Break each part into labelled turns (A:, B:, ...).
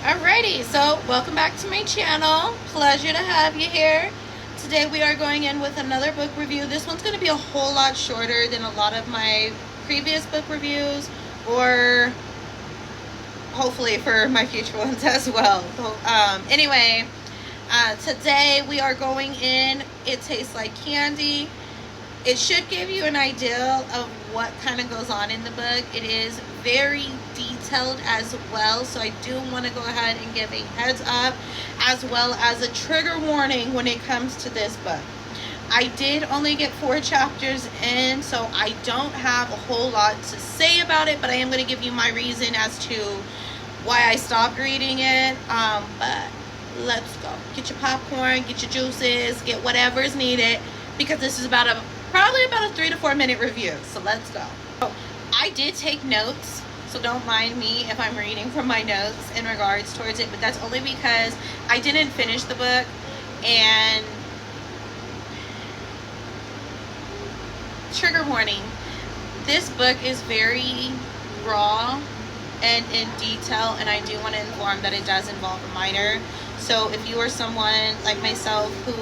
A: Alrighty, so welcome back to my channel. Pleasure to have you here. Today we are going in with another book review. This one's going to be a whole lot shorter than a lot of my previous book reviews, or hopefully for my future ones as well. Anyway, today we are going in It Tastes Like Candy. It should give you an idea of what kind of goes on in the book. It is very detailed as well, so I do want to go ahead and give a heads up as well as a trigger warning when it comes to this book. I did only get 4 chapters in, so I don't have a whole lot to say about it, but I am going to give you my reason as to why I stopped reading it. But let's go. Get your popcorn, get your juices, get whatever is needed, because this is probably about a 3 to 4 minute review. So let's go. I did take notes, so don't mind me if I'm reading from my notes in regards towards it, but that's only because I didn't finish the book. And trigger warning, this book is very raw and in detail, and I do want to inform that it does involve a minor. So if you are someone like myself who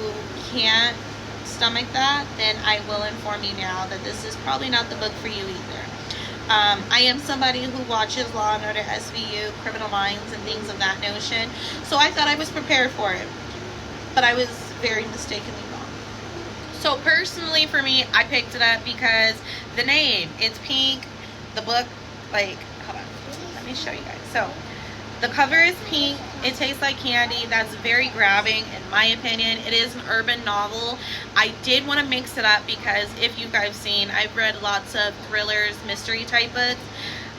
A: can't stomach that, then I will inform you now that this is probably not the book for you either. I am somebody who watches Law & Order, SVU, Criminal Minds, and things of that notion, so I thought I was prepared for it, but I was very mistakenly wrong. So personally for me, I picked it up because the name, it's pink, the book, like, hold on, let me show you guys. So the cover is pink. It tastes like candy. That's very grabbing in my opinion. It is an urban novel. I did want to mix it up because if you guys have seen, I've read lots of thrillers, mystery type books.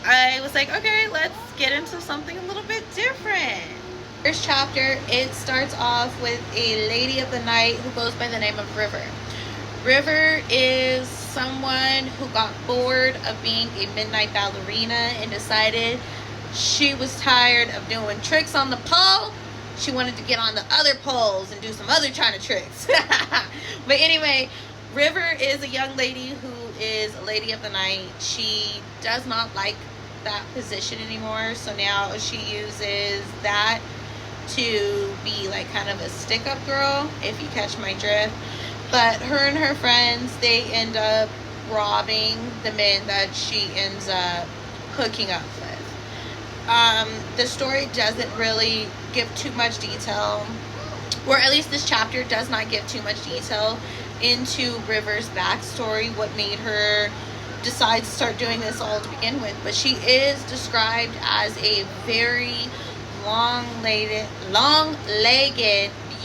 A: I was like, okay, let's get into something a little bit different. First chapter, it starts off with a lady of the night who goes by the name of River. River is someone who got bored of being a midnight ballerina and decided she was tired of doing tricks on the pole. She wanted to get on the other poles and do some other kind of tricks. But anyway, River is a young lady who is a lady of the night. She does not like that position anymore, so now she uses that to be like kind of a stick-up girl, if you catch my drift. But her and her friends, they end up robbing the men that she ends up hooking up with. The story doesn't really give too much detail, or at least this chapter does not give too much detail into River's backstory, what made her decide to start doing this all to begin with. But she is described as a very long-legged,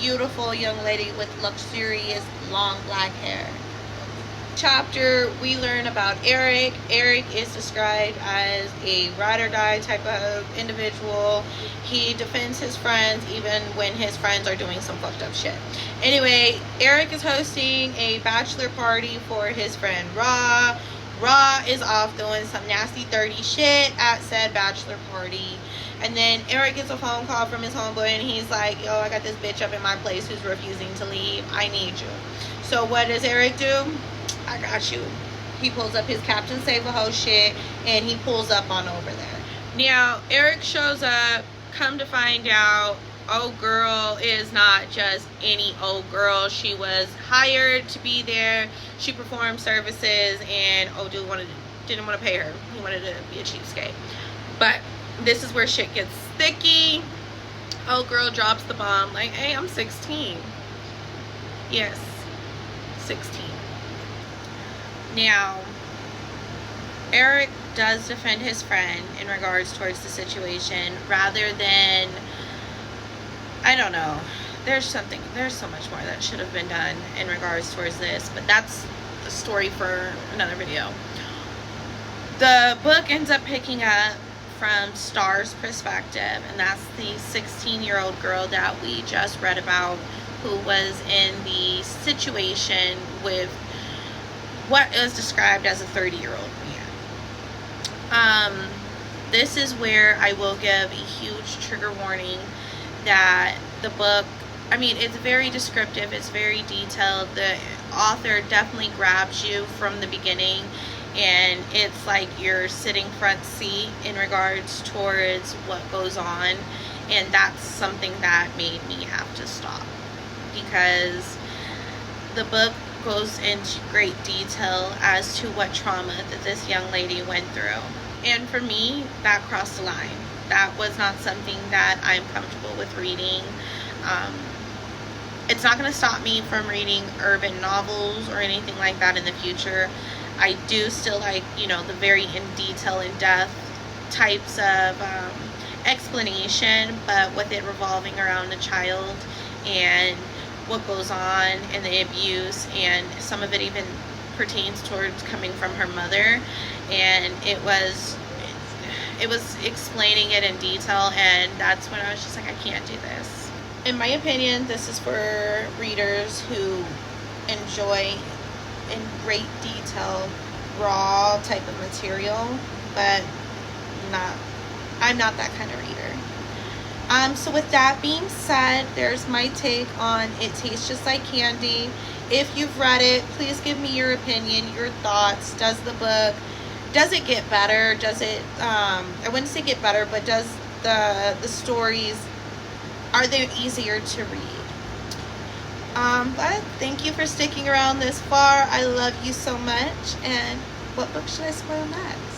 A: beautiful young lady with luxurious long black hair. Chapter, we learn about Eric. Eric is described as a ride or die type of individual. He defends his friends even when his friends are doing some fucked up shit. Anyway, Eric is hosting a bachelor party for his friend Ra. Ra is off doing some nasty dirty shit at said bachelor party. And then Eric gets a phone call from his homeboy and he's like, yo, I got this bitch up in my place who's refusing to leave. I need you. So what does Eric do? I got you. He pulls up his Captain Save-A-Ho shit and he pulls up on over there. Now, Eric shows up, come to find out, old girl is not just any old girl. She was hired to be there. She performed services, and old dude didn't want to pay her. He wanted to be a cheapskate. But this is where shit gets sticky. Old girl drops the bomb like, hey, I'm 16. Yes, 16. Now, Eric does defend his friend in regards towards the situation rather than, I don't know, there's so much more that should have been done in regards towards this, but that's a story for another video. The book ends up picking up from Star's perspective, and that's the 16-year-old girl that we just read about, who was in the situation with what is described as a 30-year-old man. This is where I will give a huge trigger warning that the book, I mean, it's very descriptive, it's very detailed. The author definitely grabs you from the beginning, and it's like you're sitting front seat in regards towards what goes on. And that's something that made me have to stop, because the book goes into great detail as to what trauma that this young lady went through. And for me, that crossed the line. That was not something that I'm comfortable with reading. It's not going to stop me from reading urban novels or anything like that in the future. I do still like, the very in detail, in depth types of explanation, but with it revolving around a child and what goes on and the abuse, and some of it even pertains towards coming from her mother, and it was explaining it in detail, and that's when I was just like, I can't do this. In my opinion, this is for readers who enjoy in great detail raw type of material, but I'm not that kind of reader. So with that being said, there's my take on It Tastes Just Like Candy. If you've read it, please give me your opinion, your thoughts. Does it get better? Does it, I wouldn't say get better, but does the stories, are they easier to read? But thank you for sticking around this far. I love you so much. And what book should I spoil next?